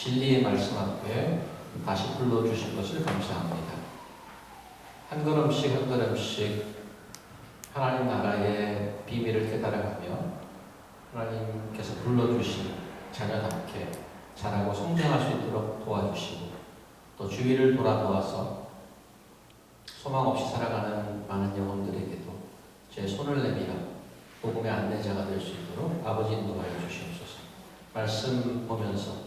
진리의 말씀 앞에 다시 불러주신 것을 감사합니다. 한 걸음씩 한 걸음씩 하나님 나라의 비밀을 깨달아가며 하나님께서 불러주신 자녀답게 자라고 성장할 수 있도록 도와주시고, 또 주위를 돌아보아서 소망 없이 살아가는 많은 영혼들에게도 제 손을 내밀어 복음의 안내자가 될 수 있도록 아버지 인도하여 주시옵소서. 말씀 보면서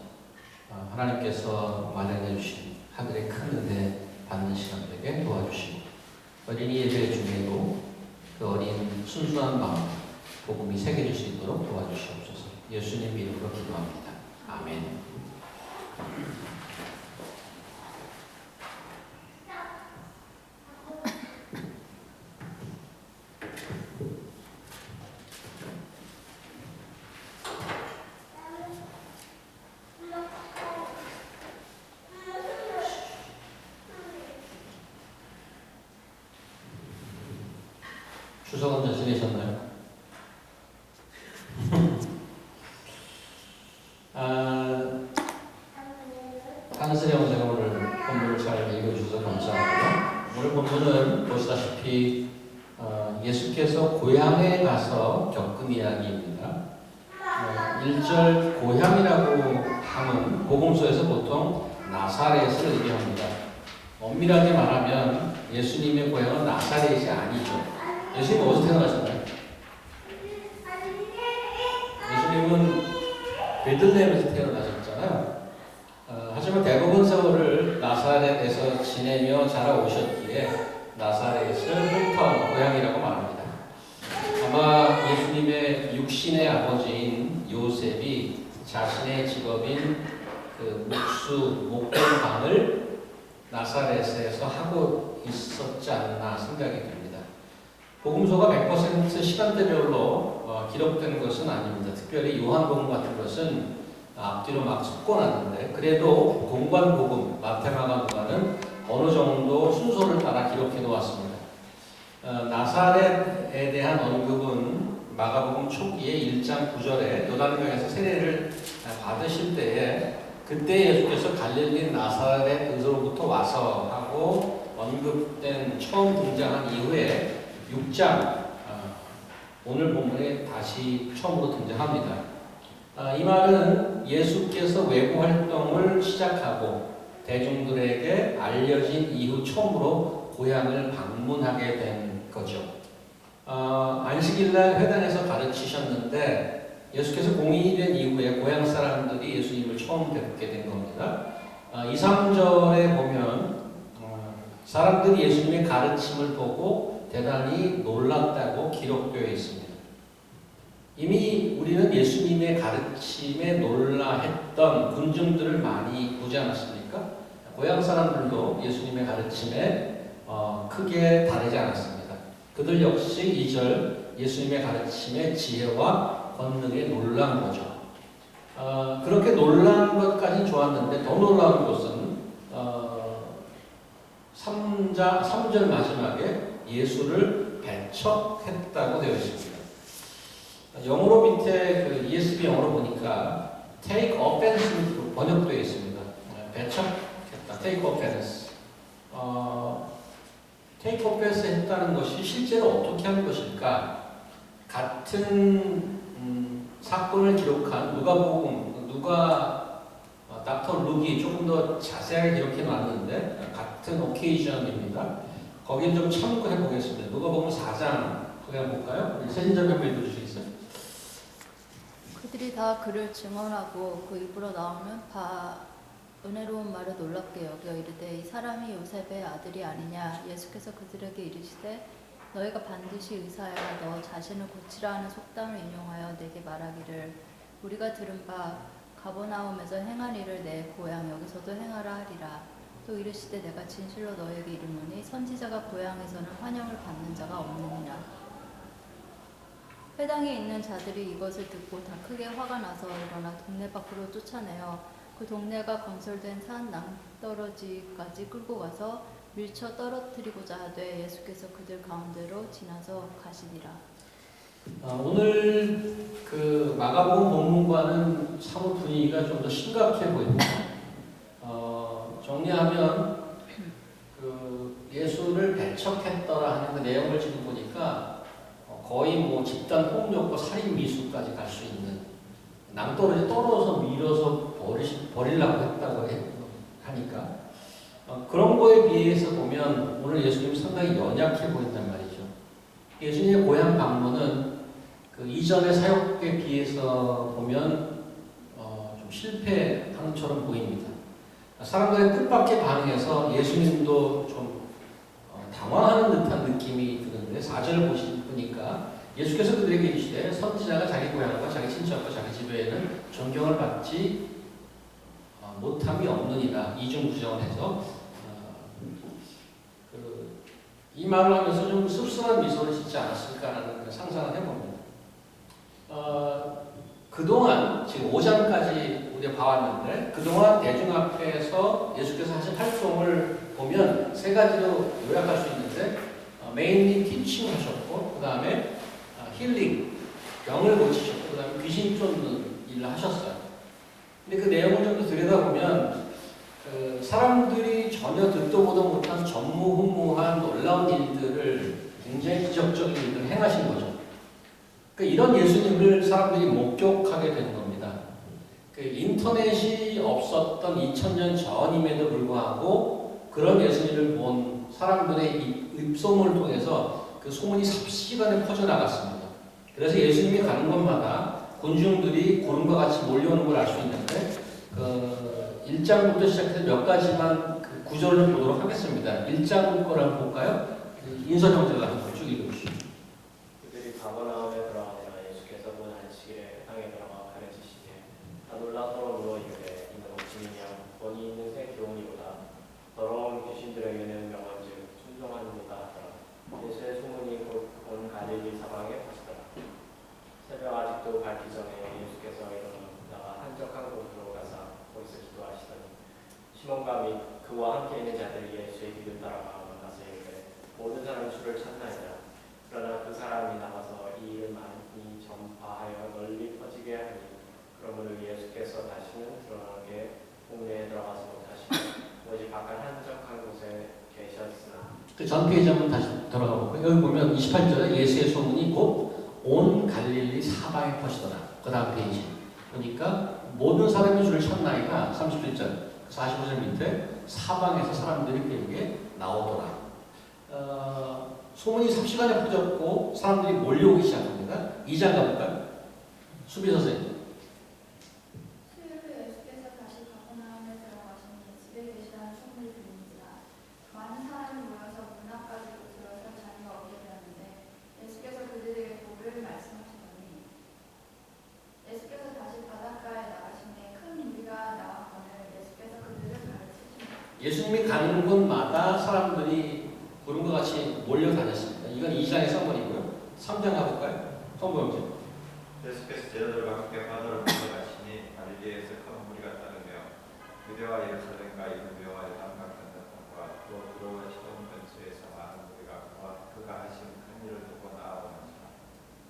하나님께서 마련해 주신 하늘의 큰 은혜 받는 시간 되게 도와주시고, 어린이 예배 중에도 그 어린 순수한 마음 복음이 새겨질 수 있도록 도와주시옵소서. 예수님 이름으로 기도합니다. 아멘. 추석은 잘 지내셨나요? 한슬이 형제가 오늘 본문을 잘 읽어주셔서 감사하고요. 오늘 본문은 보시다시피 예수께서 고향에 가서 겪은 이야기입니다. 1절 고향이라고 하면 복음서에서 보통 나사렛을 얘기합니다. 엄밀하게 말하면 예수님의 고향은 나사렛이 아니죠. 예수님 어디서 태어나셨나요? 예수님은 베들레헴에서 태어나셨잖아요. 하지만 대부분 세월을 나사렛에서 지내며 자라오셨기에 나사렛을 홈타운, 고향이라고 말합니다. 아마 예수님의 육신의 아버지인 요셉이 자신의 직업인 그 목동방을 나사렛에서 하고 있었지 않나 생각이 듭니다. 복음서가 100% 시간대별로 기록된 것은 아닙니다. 특별히 요한복음 같은 것은 앞뒤로 막 섞어놨는데, 그래도 공관복음, 마태마가 누가는 어느 정도 순서를 따라 기록해 놓았습니다. 나사렛에 대한 언급은 마가복음 초기에 1장 9절에 요단강에서 세례를 받으실 때에 그때 예수께서 갈릴리 나사렛에서부터 와서 하고 언급된 처음 등장한 이후에 6장 오늘 본문에 다시 처음으로 등장합니다. 이 말은 예수께서 외부 활동을 시작하고 대중들에게 알려진 이후 처음으로 고향을 방문하게 된 거죠. 안식일날 회당에서 가르치셨는데 예수께서 공인이 된 이후에 고향 사람들이 예수님을 처음 뵙게 된 겁니다. 2, 3절에 보면 사람들이 예수님의 가르침을 보고 대단히 놀랐다고 기록되어 있습니다. 이미 우리는 예수님의 가르침에 놀라했던 군중들을 많이 보지 않았습니까? 고향 사람들도 예수님의 가르침에 크게 다르지 않았습니다. 그들 역시 2절 예수님의 가르침의 지혜와 권능에 놀란 거죠. 그렇게 놀란 것까지 좋았는데 더 놀라운 것은 3절 마지막에 예수를 배척했다고 되어 있습니다. 영어로 밑에 그 ESV 영어로 보니까 take offense 번역되어 있습니다. 배척했다. take offense. take offense 했다는 것이 실제로 어떻게 하는 것일까? 같은 사건을 기록한 누가 닥터 룩이 조금 더 자세하게 기록해 놨는데 같은 오케이전입니다. 거기를 좀 참고해 보겠습니다. 누가복음 4장 거기 한번 볼까요? 세진자매 읽어줄 수 있어요? 그들이 다 그를 증언하고 그 입으로 나오는 은혜로운 말을 놀랍게 여겨 이르되 이 사람이 요셉의 아들이 아니냐. 예수께서 그들에게 이르시되 너희가 반드시 의사야 너 자신을 고치라 하는 속담을 인용하여 내게 말하기를 우리가 들은 바 가버나움에서 행한 일을 내 고향 여기서도 행하라 하리라. 또 이르시되 내가 진실로 너에게 이르노니 선지자가 고향에서는 환영을 받는 자가 없느니라. 회당에 있는 자들이 이것을 듣고 다 크게 화가 나서 일어나 동네 밖으로 쫓아내어 그 동네가 건설된 산 낭떠러지까지 끌고 가서 밀쳐 떨어뜨리고자 하되 예수께서 그들 가운데로 지나서 가시니라. 오늘 그 마가복음 본문과는 사뭇 분위기가 좀 더 심각해 보입니다. 정리하면 그 예수를 배척했더라 하는 그 내용을 지금 보니까 거의 뭐 집단 폭력과 살인 미수까지 갈 수 있는 낭떠러지 떨어서 밀어서 버리려고 했다고 하니까 그런 거에 비해서 보면 오늘 예수님이 상당히 연약해 보인단 말이죠. 예수님의 고향 방문은 그 이전의 사역에 비해서 보면 좀 실패한 것처럼 보입니다. 사람들의 뜻밖의 반응에서 예수님도 좀 당황하는 듯한 느낌이 드는데 4절을 보니까 예수께서 그들에게 이르시되 선지자가 자기 고향과 자기 친척과 자기 집에는 존경을 받지 못함이 없느니라. 이중부정을 해서 이 말을 하면서 좀 씁쓸한 미소를 짓지 않았을까라는 상상을 해봅니다. 그동안 지금 5장까지 우리가 봐왔는데 그동안 대중 앞에서 예수께서 하신 활동을 보면 세 가지로 요약할 수 있는데 메인리 티칭 하셨고 그 다음에 힐링, 병을 고치셨고 그 다음에 귀신 쫓는 일을 하셨어요. 근데 그 내용을 좀 더 들여다보면 사람들이 전혀 듣도 보도 못한 전무후무한 놀라운 일들을 굉장히 기적적인 일들을 행하신 거죠. 이런 예수님을 사람들이 목격하게 된 겁니다. 인터넷이 없었던 2000년 전임에도 불구하고 그런 예수님을 본 사람들의 입소문을 통해서 그 소문이 삽시간에 퍼져나갔습니다. 그래서 예수님이 가는 곳마다 군중들이 구름과 같이 몰려오는 걸 알 수 있는데 1장부터 시작해서 몇 가지만 그 구절을 좀 보도록 하겠습니다. 1장 거를 한번 볼까요? 인선 형제가 한번 쭉 읽어주시죠. 그들이 가버나움에 들어가니라. 예수께서 문 안식일에 땅에 들어가 가르치시되 다 놀라도록 누워 이르되 이는 옥심이냐 권위 있는 새 교훈이보다 더러운 귀신들에게는 명한즉 순종하는도다 하더라. 예수의 소문이 곧 온 갈릴리 사방에 퍼지더라. 새벽 아직도 밝기 전에 예수께서 일어나 한적한 곳으로 가사 거기서 기도하시더니 시몬과 및 그와 함께 있는 자들이 예수의 길을 따라가 만나서 이르되 모든 사람이 주를 찾나이다. 그러나 그 사람이 나가서 이 일을 많이 전파하여 널리 퍼지게 하니 그러므로 예수께서 다시는 드러나게 동네에 들어가지 못하시고 오직 바깥 한적한 곳에 계셨으나 그 전 페이지 한번 다시 돌아가 볼까요? 여기 보면 28절에 예수의 소문이 곧 온 갈릴리 사방에 퍼지더라. 그 다음 페이지 보니까 모든 사람이 주를 찾나이다. 37절 45절 밑에 사방에서 사람들이 그에게 나오더라. 소문이 삽시간에 퍼졌고 사람들이 몰려오기 시작합니다. 2장 가볼까요? 수비 선생님. 수요일에 예수께서 다시 가버나움에 들어가시니 집에 계시다는 소문이 들린지라 많은 사람이 모여서 문 앞까지 들어서 자리가 없게 되었는데 예수께서 그들에게 복을 말씀하시더니 예수께서 다시 바닷가에 나가시니 큰 무리가 나왔거늘 예수께서 그들을 가르치시니 예수님이 가는 곳마다 사람들이 구름과 같이 몰려다녔습니다. 이건 2장의 선문이고요. 3장 가볼까요? 성부형제. 예수께서 제자들과 함께 바다를 건너가시니 갈릴리에서 큰 무리가 따르며 유대와 예루살렘과 이두메와 요단강 건너편과 또 두로와 시돈 근처에서 많은 무리가 그가 하신 큰 일을 듣고 나아오는지라.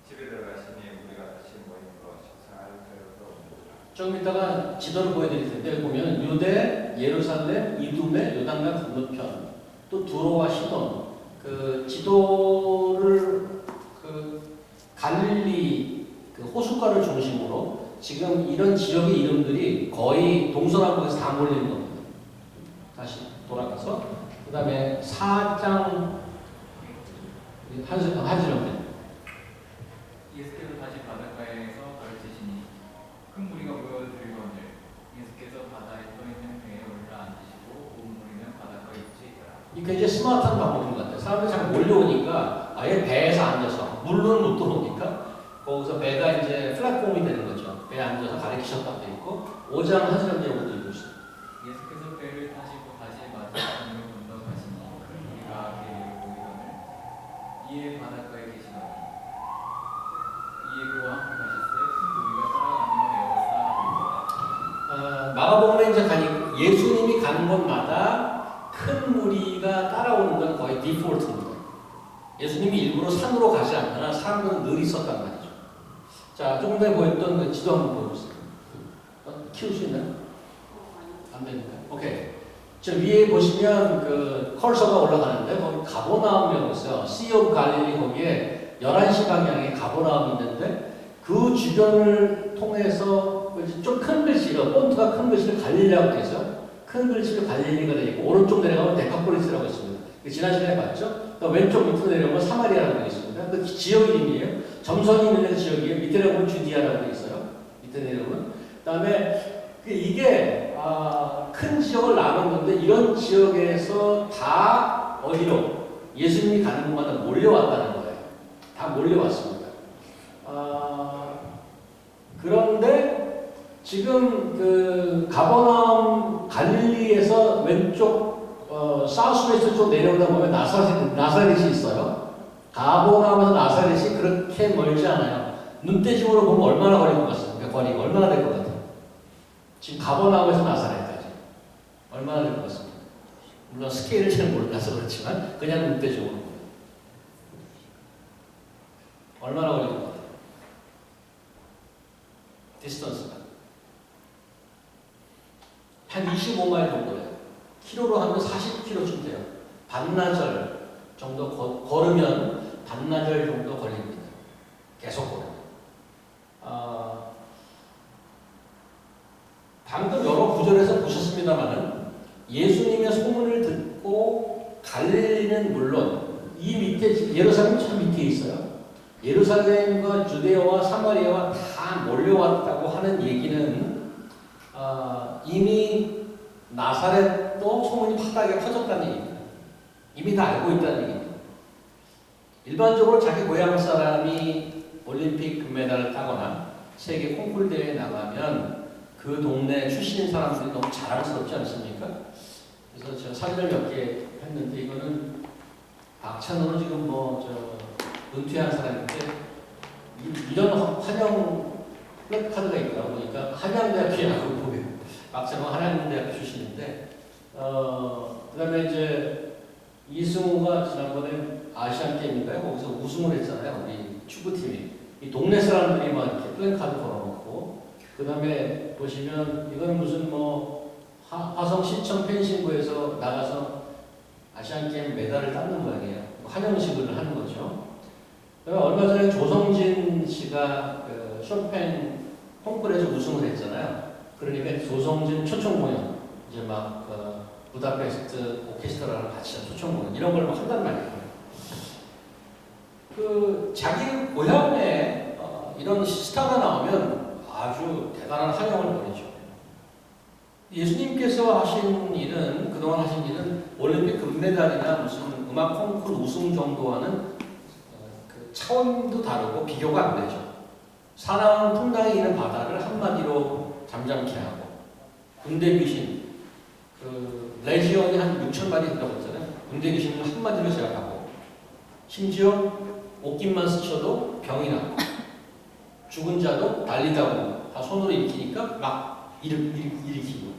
집에 들어가시니 무리가 다시 모임으로 식사할 겨를도 없는지라. 조금 이따가 지도를 보여드릴 텐데 보면 유대, 예루살렘, 이두메, 요단강 건너편 또 두로와 시돈 그 지도를 그 갈릴리 그 호숫가를 중심으로 지금 이런 지역의 이름들이 거의 동서남북에서 다 몰리는 겁니다. 다시 돌아가서 그 다음에 4장 한시령 예수께서 다시 바닷가에서 가르치시니 큰 무리가 모여들거늘 예수께서 바다에 떠 있는 배에 올라 앉으시고 온 무리는 바닷가에 있지 있더라. 이게 이제 스마트한 방법인 것 같아요. 사람들이 자꾸 몰려오니까 아예 배에서 앉아서 물론 못 들어오니까 거기서 배가 이제 플랫폼이 되는 거죠. 배에 앉아서 가르치셨다고 되어 있고 5장 한시령 제목도 읽으시죠. 예수께서 배를 타시고 다시 마지막으로 건너가시니 큰 무리가 배를 보이거늘 이에 바닷가에 계시더니 이에 그와 함께 가실새 큰 무리가 따라가며 에워싸 마가복음에 이제 가니 예수님이 가는 곳마다 큰 무리가 따라오는 건 거의 디폴트입니다. 예수님이 일부러 산으로 가지 않거나 사람들은 늘 있었단 말이죠. 자, 조금 전에 보였던 그 지도 한번 보여주세요. 키울 수 있나요? 안 됩니까? 오케이. 저 위에 보시면 그 컬서가 올라가는데 거기 가버나움이라고 있어요. Sea of Galilee 거기에 11시 방향에 가버나움이 있는데 그 주변을 통해서 좀 큰 글씨가 폰트가 큰 글씨를 갈릴리라고 되어 있어요. 큰 글씨로 갈릴리가 되어 있고 오른쪽 내려가면 데카폴리스라고 있습니다. 지난 시간에 봤죠? 또 왼쪽 밑으로 내려오면 사마리아라고 되어 있습니다. 그 지역 이름이에요. 점선이 있는 지역이에요. 밑에 내려오면 주디아라고 되어 있어요. 밑에 내려오면. 그 다음에 이게 큰 지역을 나눴는데 이런 지역에서 다 어디로 예수님이 가는 곳마다 몰려왔다는 거예요. 다 몰려왔습니다. 그런데 지금 그 가버나움 갈릴리에서 왼쪽 사우스웨스트 쪽 내려오다 보면 나사렛이 있어요. 가버나움에서 나사렛이 그렇게 멀지 않아요. 눈대중으로 보면 얼마나 걸릴 것 같습니까? 거리가 얼마나 될 것 같아요? 지금 가버나움에서 나사렛까지 얼마나 될 것 같습니까? 물론 스케일을 잘 몰라서 그렇지만 그냥 눈대중으로 보면 얼마나 걸릴 것 같아요? 디스턴스가 한 25마일 정도예요. 키로로 하면 40km쯤 돼요. 반나절 정도 걸으면 반나절 정도 걸립니다. 계속 걸어요. 방금 여러 구절에서 보셨습니다만은 예수님의 소문을 듣고 갈릴리는 물론 이 밑에 예루살렘 저 밑에 있어요. 예루살렘과 주데아와 사마리아와 다 몰려왔다고 하는 얘기는 이미 나사렛도 소문이 파다하게 퍼졌다는 얘기입니다. 이미 다 알고 있다는 얘기입니다. 일반적으로 자기 고향 사람이 올림픽 금메달을 따거나 세계 콩쿠르 대회에 나가면 그 동네 출신 사람들이 너무 자랑스럽지 않습니까? 그래서 제가 사진을 몇 개 했는데 이거는 박찬호는 지금 은퇴한 사람인데 이런 환영 플래카드가 있더라고. 보니까 한양대학교 야구부예요. 박찬호 한양대학교 출신인데 그다음에 이제 이승우가 지난번에 아시안 게임인가요? 거기서 우승을 했잖아요. 우리 축구팀이. 이 동네 사람들이 막 이렇게 플래카드 걸어놓고 그다음에 보시면 이건 무슨 화성시청 펜싱부에서 나가서 아시안 게임 메달을 땄는 모양이에요. 환영식을 하는 거죠. 얼마 전에 조성진 씨가 그 쇼팽 콩쿠르에서 우승을 했잖아요. 그러니까 조성진 초청 공연 이제 막 부다페스트 오케스트라랑 같이 한 초청 공연 이런 걸 막 한단 말이에요. 그 자기 고향에 이런 스타가 나오면 아주 대단한 환영을 보내죠. 예수님께서 하신 일은 그동안 하신 일은 올림픽 금메달이나 무슨 음악 콩쿠르 우승 정도와는 그 차원도 다르고 비교가 안 되죠. 사나운 풍랑이 있는 바다를 한마디로 잠잠케 하고 군대 귀신 그 레지온이 한 6천 마리 있다고 했잖아요. 군대 귀신을 한마디로 제압하고 심지어 옷깃만 스쳐도 병이 나고 죽은 자도 달리다 보고 다 손으로 일으키니까 막 일으키고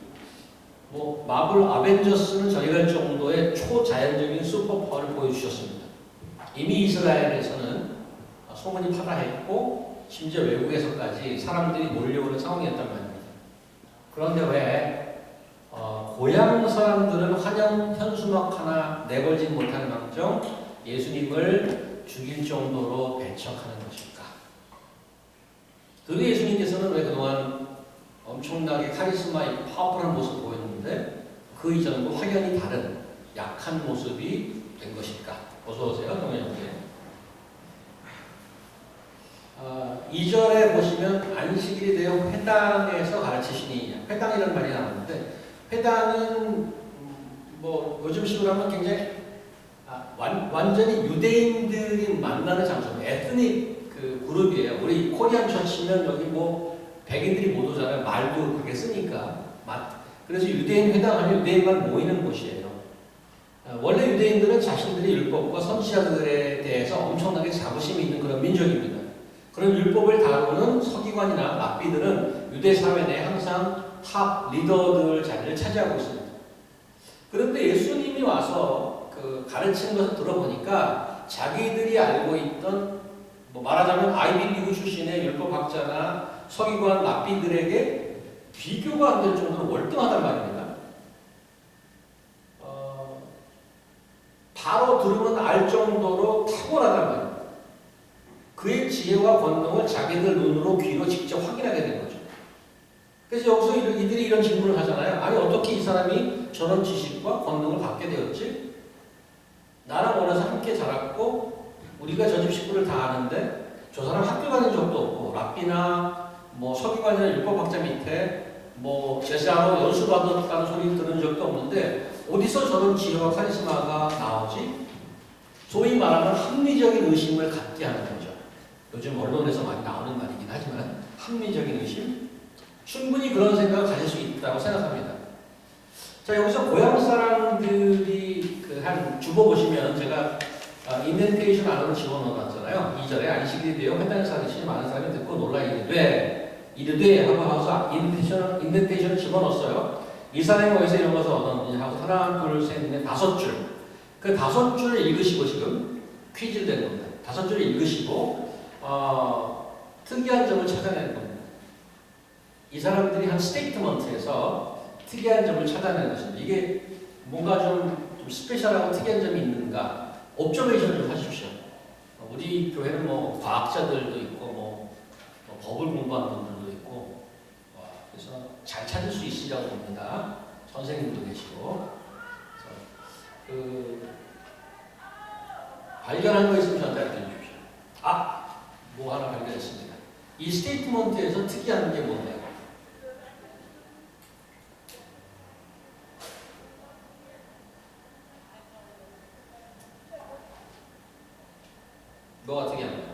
마블 아벤져스는 저리 갈 정도의 초자연적인 슈퍼파워를 보여주셨습니다. 이미 이스라엘에서는 소문이 파다했고 심지어 외국에서까지 사람들이 몰려오는 상황이었단 말입니다. 그런데 왜 고향 사람들은 환영 현수막 하나 내걸지 못하는 망정 예수님을 죽일 정도로 배척하는 것일까? 그 예수님께서는 왜 그동안 엄청나게 카리스마 있고 파워풀한 모습을 보였는데 그 이전과 확연히 다른 약한 모습이 된 것일까? 어서 오세요, 동현님께. 2절에 보시면 안식일이 되어 회당에서 가르치시니 회당이라는 말이 나오는데 회당은 요즘 식으로 하면 굉장히 완전히 유대인들이 만나는 장소입니다. 에트닉 그 그룹이에요. 우리 코리안 처치면 여기 백인들이 못 오잖아요. 말도 그렇게 쓰니까. 그래서 유대인 회당하면 유대인만 모이는 곳이에요. 원래 유대인들은 자신들의 율법과 선지자들에 대해서 엄청나게 자부심이 있는 그런 민족입니다. 그런 율법을 다루는 서기관이나 랍비들은 유대 사회 내에 항상 탑 리더들 자리를 차지하고 있습니다. 그런데 예수님이 와서 그 가르치는 것을 들어보니까 자기들이 알고 있던 뭐 말하자면 아이비리그 출신의 율법학자나 서기관 랍비들에게 비교가 안 될 정도로 월등하단 말입니다. 바로 들으면 알 정도로 탁월하단 말입니다. 그의 지혜와 권능을 자기들 눈으로 귀로 직접 확인하게 된 거죠. 그래서 여기서 이들이 이런 질문을 하잖아요. 아니 어떻게 이 사람이 저런 지식과 권능을 갖게 되었지? 나랑 어려서 함께 자랐고 우리가 저 집 식구를 다 아는데 저 사람 학교 다닌 적도 없고 랍비나 뭐 서기관이나 율법학자 밑에 뭐 제사로 연수 받았다는 소리 들은 적도 없는데 어디서 저런 지혜와 카리스마가 나오지? 소위 말하는 합리적인 의심을 갖게 하는 거죠. 요즘 언론에서 많이 나오는 말이긴 하지만 합리적인 의심? 충분히 그런 생각을 가질 수 있다고 생각합니다. 자, 여기서 고향 사람들이 한 주보 보시면 제가 인덴테이션 안으로 집어넣어놨잖아요. 2절에 안식일이 되어 회당에서 하듯이 많은 사람이 듣고 놀라 이르되 하고 하고서 인덴테이션을 집어넣었어요. 이 사람이 어디서 이런 것을 얻었느냐 하고 하나, 둘, 셋, 넷, 5줄. 그 5줄 읽으시고 지금 퀴즈를 낸 겁니다. 5줄 읽으시고 특이한 점을 찾아내는 겁니다. 이 사람들이 한 스테이트먼트에서 특이한 점을 찾아내는 것입니다. 이게 뭔가 좀 스페셜하고 특이한 점이 있는가? 옵저베이션 좀 하십시오. 우리 교회는 뭐 과학자들도 있고 뭐 법을 공부하는 분들도 있고 그래서 잘 찾을 수 있으리라고 봅니다. 선생님도 계시고 발견한 거 있으면 저한테 알려주십시오. 뭐 하나 발견했습니다. 이 스테이트먼트에서 특이한 게 뭔데요? 뭐가 특이합니까?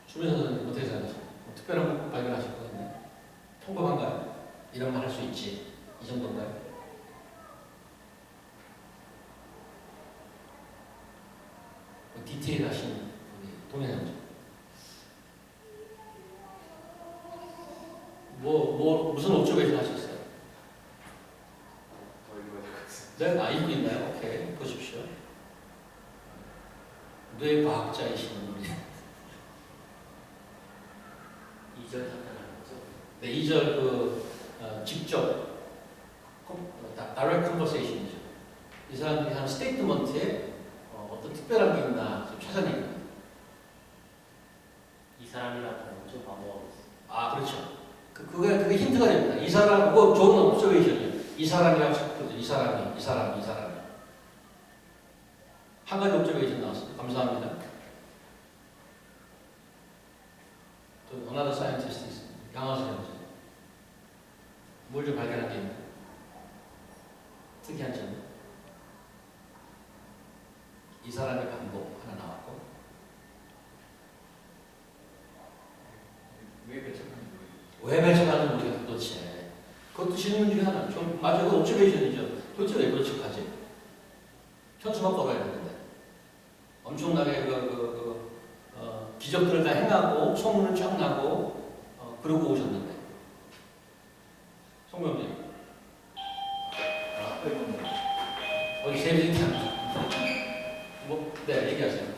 주변 선생님 어떻게 생각하세요? 특별한 거 발견하실 것 같나요? 평범한가요? 이런 말 할 수 있지. 이 정도인가요? 디테일하신 우리 동행자죠. 무슨 옵저베이션 하셨어요? 네, 읽고 있나요? 오케이, 보십시오. 뇌과학자이신 분이 2절 답변하는 거죠? 네, 2절 직접 direct conversation이죠. 이 사람들이 한 스테이트먼트에 어떤 특별한 게 있나 좀 찾아내는 거예요. 이 사람이랑 좀 반복하고 있어요. 그렇죠. 그게 힌트가 됩니다. 이 사람, 그거 좋은 옵저베이션이에요. 이 사람이라고 찾거든요. 이 사람이. 한 가지 옵저베이션 나왔습니다. 감사합니다. 또 another scientist 있습니다. 양화수 형제. 뭘 좀 발견한 게 있나요? 특이한 점. 이 사람의 반복 하나 나왔고. 왜 배척하는지 모르겠어요. 왜 배척하는지 모르겠다 도대체. 그것도 질문 중에 하나. 맞아요. 그거 옵저베이션이죠. 도대체 왜 배척하지? 현수막 걸어야 되는데. 엄청나게 기적들을 다 행하고 소문을 쫙 나고 그러고 오셨는데. 송명님. 어디 재밌게 네, 얘기하세요.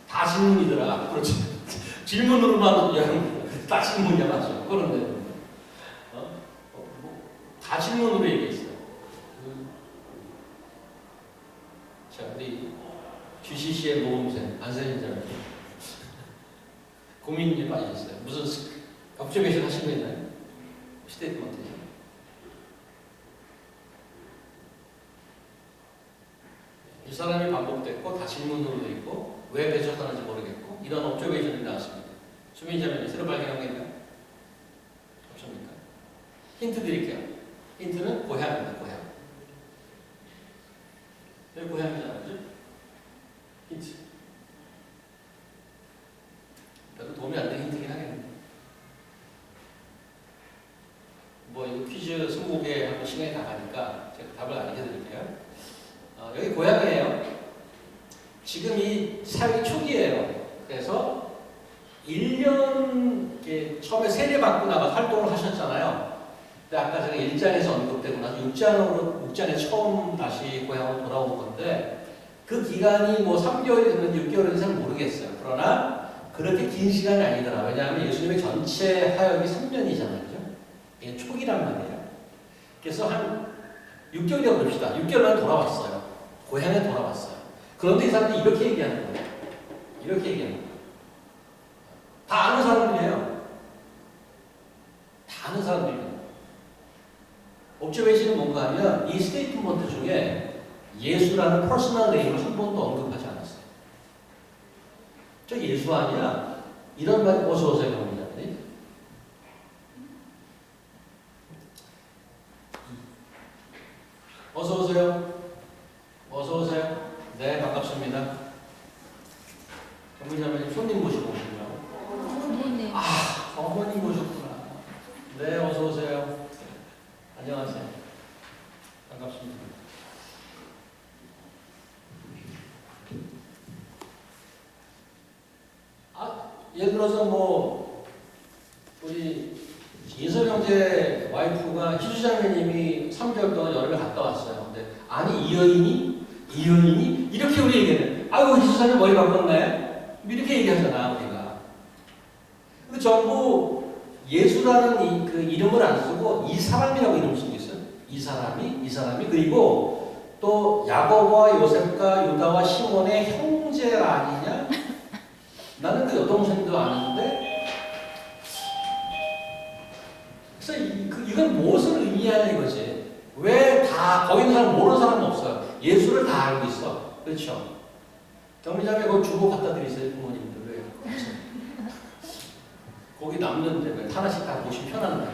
다 질문이더라. 그렇지. 질문으로만 그냥 다 질문이야, 맞죠? 그런데 다 질문으로 얘기했어요. 자, 우리 GCC의 모범생 안세인장 고민이 빠지셨어요. 무슨 옵저베이션 하신 거 있나요? 스테이트먼트죠. 이 사람이 반복됐고 다 질문으로 돼 있고 왜 배척하는지 모르겠고 이런 옵저베이션이 나왔습니다. 수민자매님 새로 발견한 게 있나요? 없습니까? 힌트 드릴게요. 힌트는 고향입니다. 고향. 왜 고향이잖아요, 그죠? 힌트. 별로 도움이 안 되는 힌트긴 하겠네요. 이거 퀴즈 20개 한번 시간이 다 가니까 제가 답을 알려드릴게요. 여기 고향이에요. 지금 이 사회 초기예요. 그래서 1년 처음에 세례 받고 나가 활동을 하셨잖아요. 근데 아까 제가 1장에서 언급되고 나서 6장에 처음 다시 고향으로 돌아온 건데 그 기간이 뭐 3개월이 됐는지 6개월인지 잘 모르겠어요. 그러나 그렇게 긴 시간이 아니더라. 왜냐하면 예수님의 전체 사역이 3년이잖아요. 그죠? 이게 초기란 말이에요. 그래서 한 6개월이라고 봅시다. 6개월 만에 돌아왔어요. 고향에 돌아왔어요. 그런데 이 사람들이 이렇게 얘기하는 거예요. 이렇게 얘기하는 거예요. 다 아는 사람들이에요. 다 아는 사람들이에요. 옵저베이션은 뭔가 하면 이 스테이트먼트 중에 예수라는 퍼스널 네임을 한 번도 언급하지 않았어요. 저 예수 아니야? 이런 말이 어서 오세요, 경험자들이. 어서 오세요. 어서 오세요. 네, 반갑습니다. 경험자님 손님 모시고 오시고요. 부모님. 어머님 모셨구나. 네, 어서 오세요. 안녕하세요. 반갑습니다. 예를 들어서 뭐 우리 인섭 형제 와이프가 희주자매님이 3개월 동안 여름에 갔다 왔어요. 근데 아니 이여인이 이렇게 우리 얘기해. 아이고 희주자매 머리 바꿨네. 이렇게 얘기하잖아 우리가. 근데 전부 예수라는 그 이름을 안 쓰고 이 사람이라고 이름 쓰고 있어요. 이 사람이 그리고 또 야고보와 요셉과 유다와 시몬의 형제가 아니냐? 나는 그 여동생도 아는데 그래서 이건 무엇을 의미하냐 이거지. 왜 다 거기 있는 사람 모르는 사람은 없어요. 예수를 다 알고 있어. 그렇죠? 경리자매 그거 주고 갖다 드리세요 부모님들. 왜? 거기 남는데 왜 하나씩 다 보시면 편한데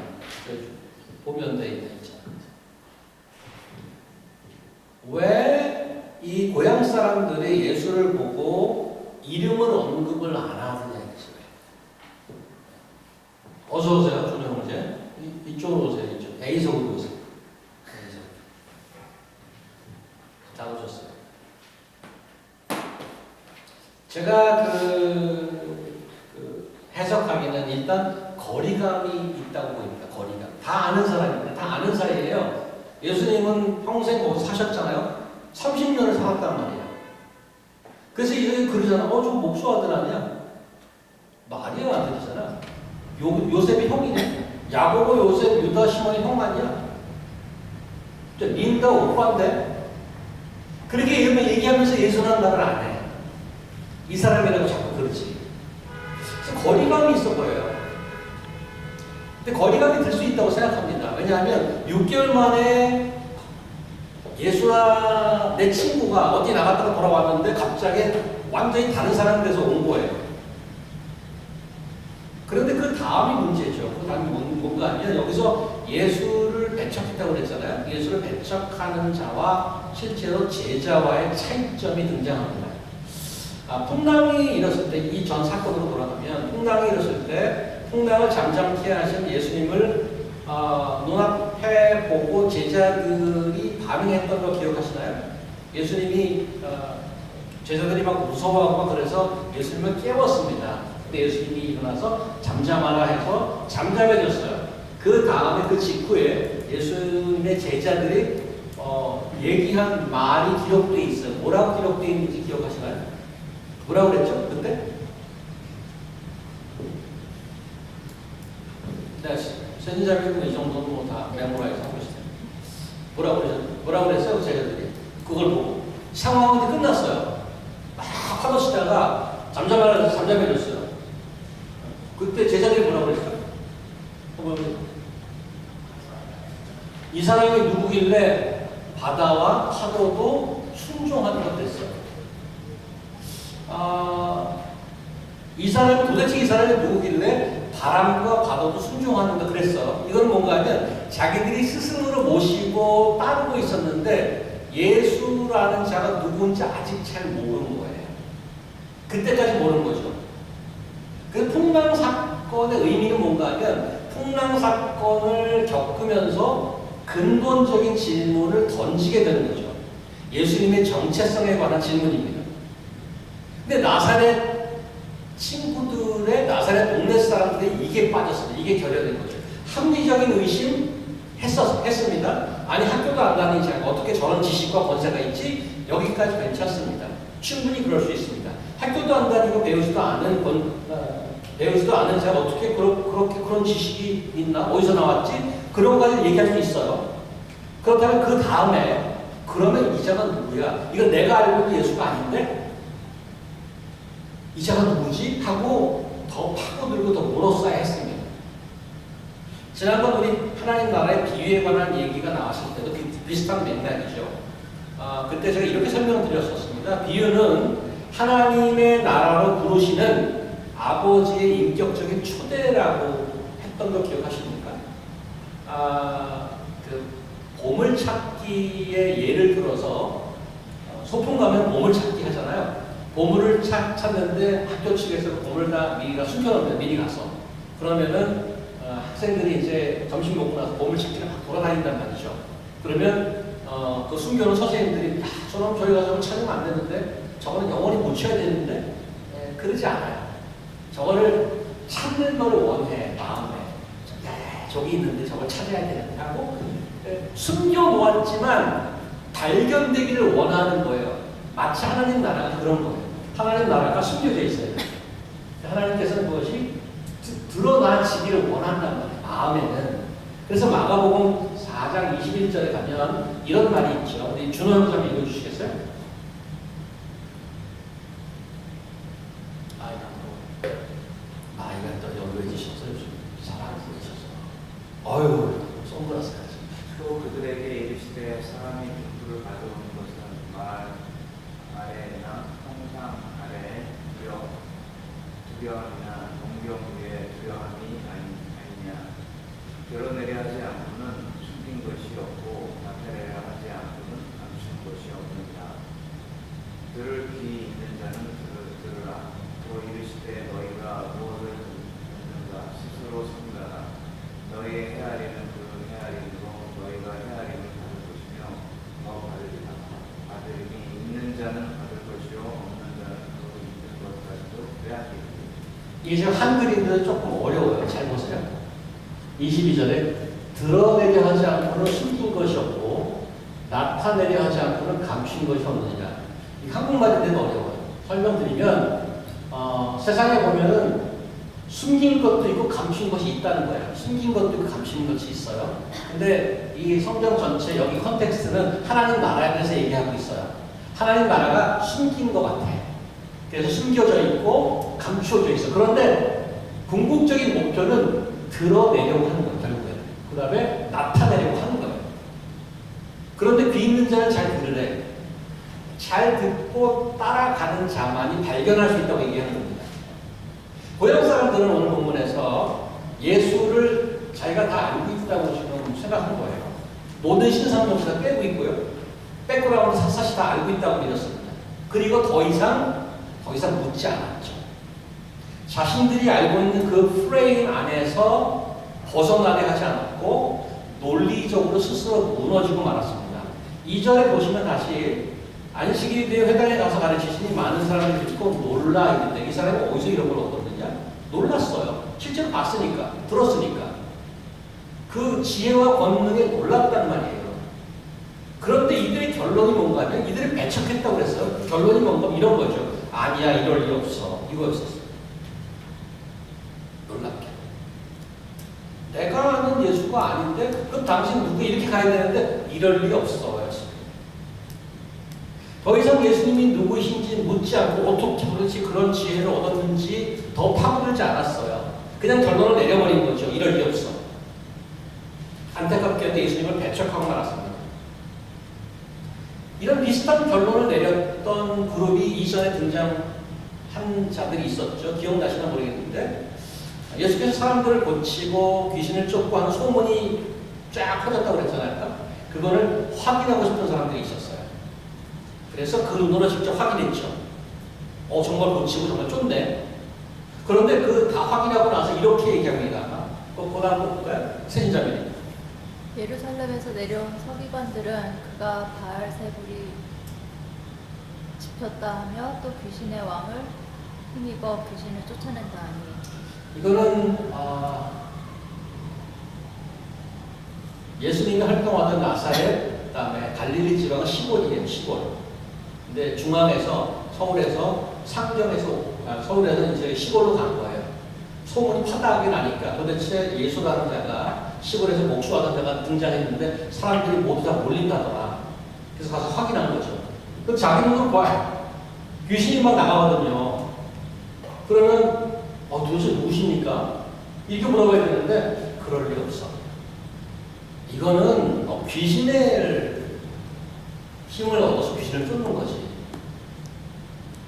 보면 돼 있잖아. 왜 이 고향 사람들이 예수를 보고 이름을 언급을 안 하느냐 이거지. 어서 오세요, 준호 형제. 이쪽으로 오세요, 이쪽. A석으로 오세요. A석. 잘 오셨어요. 제가 해석하기는 일단 거리감이 있다고 보입니다. 거리감. 다 아는 사람입니다. 다 아는 사이예요. 예수님은 평생 거기서 사셨잖아요. 30년을 살았단 말이에요. 그래서 이제 그러잖아. 저 목수 아들 아니야? 마리아 아들이잖아. 요셉이 형이네. 야고보, 요셉, 유다, 시몬이 형 아니야? 린다 오빠인데? 그렇게 얘기하면서 예수라는 말을 안 해. 이 사람이라고 자꾸 그러지. 그래서 거리감이 있어 보여요. 근데 거리감이 들 수 있다고 생각합니다. 왜냐하면 6개월 만에 예수와 내 친구가 어디 나갔다가 돌아왔는데 갑자기 완전히 다른 사람이 돼서 온 거예요. 그런데 그 다음이 문제죠. 그 다음이 뭔가 아니면 여기서 예수를 배척했다고 그랬잖아요. 예수를 배척하는 자와 실제로 제자와의 차이점이 등장합니다. 풍랑이 일었을 때, 이 전 사건으로 돌아가면 풍랑이 일었을 때 풍랑을 잠잠케 하신 예수님을 눈앞에 보고 제자들이 반응했던 거 기억하시나요? 예수님이 제자들이 막 무서워하고 그래서 예수님을 깨웠습니다. 근데 예수님이 일어나서 잠잠하라 해서 잠잠해졌어요. 그 다음에 그 직후에 예수님의 제자들이 얘기한 말이 기록되어 있어요. 뭐라고 기록되어 있는지 기억하시나요? 뭐라고 그랬죠? 그때? 네, 선지자들은 이 정도는 뭐 다 메모라이즈 하고 있어요. 뭐라고 그랬어요? 제자들이. 그걸 보고. 상황은 이제 끝났어요. 막 파도 치다가 잠잠해졌어요. 그때 제자들이 뭐라고 그랬어요? 이 사람이 누구길래 바다와 파도도 순종하는 것 됐어요. 도대체 이 사람이 누구길래 바람과 바다도 순종하는가 그랬어. 이건 뭔가 하면 자기들이 스승으로 모시고 따르고 있었는데 예수라는 자가 누군지 아직 잘 모르는 거예요. 그때까지 모르는 거죠. 그 풍랑 사건의 의미는 뭔가 하면 풍랑 사건을 겪으면서 근본적인 질문을 던지게 되는 거죠. 예수님의 정체성에 관한 질문입니다. 근데 나사렛 친구들의 나사렛 동네 사람들이 이게 빠졌어요. 이게 결여된 거죠. 합리적인 의심, 했습니다. 아니 학교도 안 다니지 않고 어떻게 저런 지식과 권세가 있지? 여기까지 괜찮습니다. 충분히 그럴 수 있습니다. 학교도 안 다니고 배우지도 않은 자가 어떻게 그렇게 그런 지식이 있나? 어디서 나왔지? 그런 거 가지고 얘기할 수 있어요. 그렇다면 그 다음에 그러면 이 자가 누구야? 이건 내가 알고 있는 예수가 아닌데? 이 자가 누구지? 하고 더 파고들고 더 물어싸야 했습니다. 지난번 우리 하나님 나라의 비유에 관한 얘기가 나왔을 때도 비슷한 맥락이죠. 그때 제가 이렇게 설명드렸었습니다. 비유는 하나님의 나라로 부르시는 아버지의 인격적인 초대라고 했던 거 기억하십니까? 그 보물찾기의 예를 들어서 소풍 가면 보물찾기 하잖아요. 보물을 찾는데 학교 측에서 보물 다 미리가 숨겨놓는데 미리 가서 그러면은 학생들이 이제 점심 먹고 나서 보물찾기를 막 돌아다닌단 말이죠. 그러면 그 숨겨놓은 선생님들이 저놈 저희 가서 찾으면 안 되는데 저거는 영원히 못 쳐야 되는데 그러지 않아요. 저거를 찾는 걸 원해 마음에 저기 있는데 저걸 찾아야 되는데 하고 숨겨놓았지만 발견되기를 원하는 거예요. 마치 하나님 나라가 그런 거예요. 하나님 나라가 숨겨져 있어요. 하나님께서는 무엇이 드러나지기를 원한단 말이에요. 마음에는. 그래서 마가복음 4장 21절에 가면 이런 말이 있죠. 우리 준호 형사 한번 읽어주시겠어요? 아이가 또 연구해주셔서 요즘 사랑을 보이셔서 어휴 선글라스까지. 또 그들에게 이르시되 사람이 기쁨을 가져오는 것은 말 아래나 통상 아래 두려움이나 동경 위에 두려움이 아니냐. 드러내려 하지 않고는 숨긴 것이 없고 나타내려 하지 않고는 감춘 것이 없느니라. 들을 귀 있는 자는 들으라. 또 이르시되 너희가 무엇을 듣는가 스스로 삼가라. 너희의 헤아리는 그 헤아림으로 너희가 헤아림을 받을 것이며 더 받으리라. 받으리니 있는 자는 받을 것이요 없는 자는 그 있는 것까지도 빼앗기리니. 이게 지금 한글인데 조금 어려워요. 잘 보세요. 22절에 드러내려 하지 않고는 숨긴 것이 없고 나타내려 하지 않고는 감춘 것이 없느니라. 이 한국말인데도 어려워요. 설명드리면 세상에 보면은 숨긴 것도 있고 감춘 것이 있다는 거예요. 숨긴 것도 있고 감춘 것이 있어요. 근데 이 성경 전체 여기 컨텍스트는 하나님 나라에 대해서 얘기하고 있어요. 하나님 나라가 숨긴 것 같아. 그래서 숨겨져 있고 감추어져 있어. 그런데 궁극적인 목표는 드러내려고 하는 거예요. 결국에는. 그 다음에 나타내려고 하는 거예요. 그런데 귀 있는 자는 잘 들으래. 잘 듣고 따라가는 자만이 발견할 수 있다고 얘기하는 겁니다. 고향 사람들은 오늘 본문에서 예수를 자기가 다 알고 있다고 지금 생각한 거예요. 모든 신상명수 다 빼고 있고요. 백그라운드 샅샅이 다 알고 있다고 믿었습니다. 그리고 더 이상 묻지 않았죠. 자신들이 알고 있는 그 프레임 안에서 벗어나게 하지 않았고 논리적으로 스스로 무너지고 말았습니다. 2절에 보시면 다시 안식일에 대해 회당에 가서 가르치시니 많은 사람들이 듣고 놀라 이랬는데 이 사람이 어디서 이런 걸 얻었느냐? 놀랐어요. 실제로 봤으니까, 들었으니까. 그 지혜와 권능에 놀랐단 말이에요. 그런데 이들의 결론이 뭔가 하면 이들을 배척했다고 그랬어요. 결론이 뭔가 이런 거죠. 아니야, 이럴 리 없어. 이거였었어요. 놀랍게. 내가 아는 예수가 아닌데 그럼 당신 누구 이렇게 가야 되는데 이럴 리 없어. 더 이상 예수님이 누구신지 묻지 않고 어떻게 그렇지 그런 지혜를 얻었는지 더 파고들지 않았어요. 그냥 결론을 내려버린 거죠. 이럴 리 없어. 안타깝게도 예수님을 배척하고 말았습니다. 이런 비슷한 결론을 내렸던 그룹이 이전에 등장한 자들이 있었죠. 기억나시나 모르겠는데 예수께서 사람들을 고치고 귀신을 쫓고 하는 소문이 쫙 퍼졌다고 그랬잖아요. 그거를 확인하고 싶은 사람들이 있었어요. 그래서 그 눈으로 직접 확인했죠. 정말 고치고 정말 쫓네. 그런데 그 다 확인하고 나서 이렇게 얘기합니다. 그거랑 볼까요? 세신자매님. 예루살렘에서 내려온 서기관들은 그가 바알세불이 집혔다 하며 또 귀신의 왕을 힘입어 귀신을 쫓아낸다 하니 이거는 예수님이 활동하던 나사렛, 그다음에 갈릴리 지방은 시골이에요, 시골. 근데 중앙에서 서울에서 서울에서 이제 시골로 간 거예요. 소문이 파다하게 나니까 도대체 예수라는 자가 시골에서 목수하던 자가 등장했는데 사람들이 모두 다 몰린다더라. 그래서 가서 확인한 거죠. 그럼 자기 눈으로 봐. 귀신이 막 나가거든요. 그러면 도대체 누구십니까? 이렇게 물어봐야 되는데 그럴 리 없어. 이거는 귀신의 힘을 얻어서 귀신을 쫓는 거지.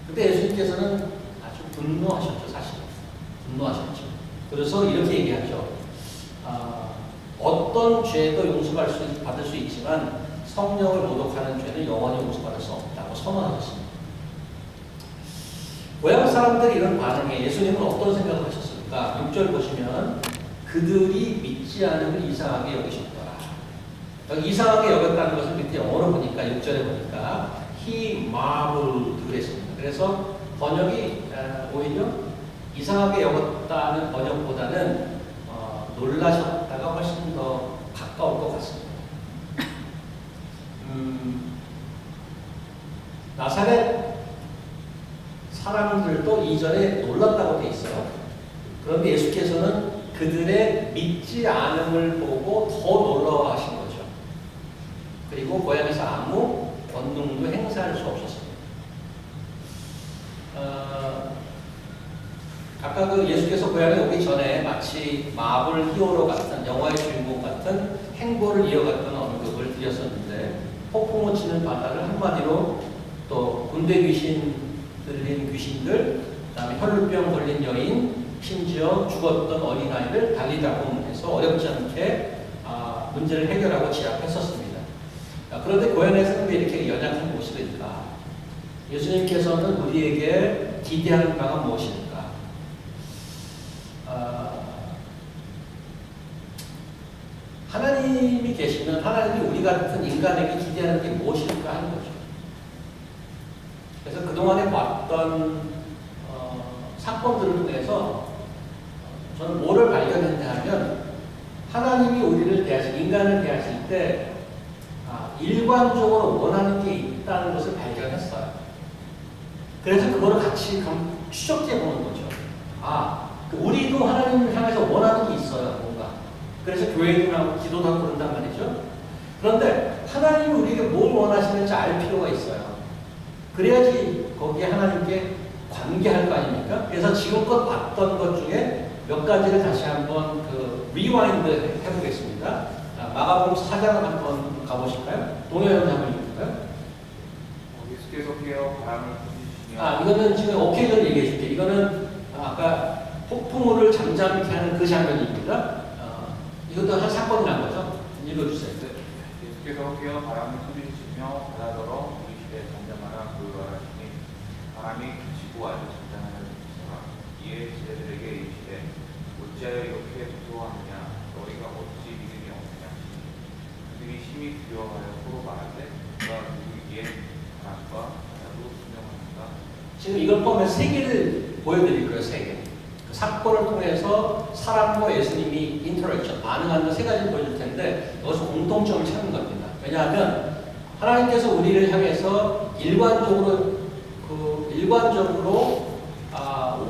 그때 예수님께서는 아주 분노하셨죠, 사실. 분노하셨죠. 그래서 이렇게 얘기하죠. 어떤 죄도 받을 수 있지만 성령을 모독하는 죄는 영원히 용서받을 수 없다고 선언하셨습니다. 고향 사람들이 이런 반응에 예수님은 어떤 생각을 하셨습니까? 6절 보시면 그들이 믿지 않음을 이상하게 여기셨더라. 여기 이상하게 여겼다는 것을 밑에 영어로 보니까 6절에 보니까 He marveled 그랬습니다. 그래서 번역이 오히려 이상하게 여겼다는 번역보다는 놀라셨다가 훨씬 더 가까울 것 같습니다. 나사렛 사람들도 이전에 놀랐다고 돼 있어요. 그런데 예수께서는 그들의 믿지 않음을 보고 더 놀라워하신 거죠. 그리고 고향에서 아무 권능도 행사할 수 없었습니다. 아까 그 예수께서 고향에 오기 전에 마치 마블 히어로 같은 영화의 주인공 같은 행보를 이어갔던 언급을 드렸었는데 폭풍우 치는 바다를 한마디로 또 군대 귀신 들린 귀신들, 그다음에 혈루병 걸린 여인, 심지어 죽었던 어린아이를 달리다 보면서 어렵지 않게 문제를 해결하고 지압했었습니다. 그런데 고향에서는 왜 이렇게 연약한 모습일까? 예수님께서는 우리에게 기대하는 바가 무엇일까? 하나님이 계시면 하나님이 우리 같은 인간에게 기대하는 게 무엇일까 하는 거죠. 그래서 그동안에 봤던 사건들을 통해서 저는 뭐를 발견했냐 하면 하나님이 우리를 인간을 대하실 때 일관적으로 원하는 게 있다는 것을 발견했어요. 그래서 그거를 같이 추적해 보는 거죠. 우리도 하나님을 향해서 원하는 게 있어요, 뭔가. 그래서 교회도 하고 기도도 하고 그런단 말이죠. 그런데 하나님이 우리에게 뭘 원하시는지 알 필요가 있어요. 그래야지 거기에 하나님께 관계할 거 아닙니까? 그래서 지금껏 봤던 것 중에 몇 가지를 다시 한번 리와인드 해보겠습니다. 마가복음 4장을 한번 가보실까요? 동요연 한번 읽을까요? 예수께서 깨어 바람을 부리시며 이거는 지금 오케이전 얘기해 줄게. 이거는 아까 폭풍우를 잠잠케 하는 그 장면입니다. 이것도 한 사건이 난 거죠? 읽어주세요. 예수께서 깨어 바람을 부리시며 바다더러 이르시되 잠잠하라 고요하시니 바람이 그치고 아주 잠잠하였더라. 이에 제자들에게 이르시되 어찌하여 이렇게 두려워하느냐 너희가 어찌 믿음이 없느냐 하시니 그들이 심히 두려워하여 서로 말하되 누가 누구에게 바람과 바다도 순종하는가. 지금 이걸 보면 세 개를 보여드릴 거예요. 세 개. 그 사건을 통해서 사람과 예수님이 인터랙션, 반응하는 세 가지를 보여줄 텐데 여기서 공통점을 찾는 겁니다. 왜냐하면 하나님께서 우리를 향해서 일관적으로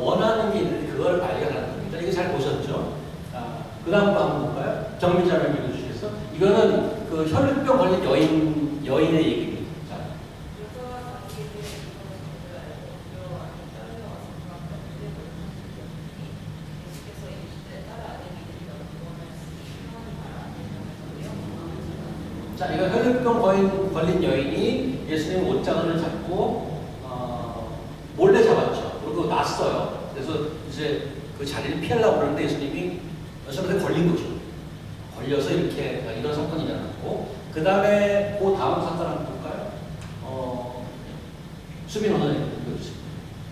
원하는 게 있는데 그걸 발견하는 겁니다. 이거 잘 보셨죠? 그 다음 거 한번 볼까요? 정민자를 읽어주시겠어? 이거는 그 혈루병 걸린 여인의 얘기입니다. 자, 이거 혈루병 걸린 여인이 예수님 옷장을 잡고 몰래 잡았죠. 그리고 났어요. 그래서 이제 그 자리를 피하려고 그러는데 예수님이 여자한테 걸린 거죠. 걸려서 이렇게 이런 사건이 일어났고, 그 다음에 그 다음 사건 한번 볼까요? 수빈 원장님 읽어주세요.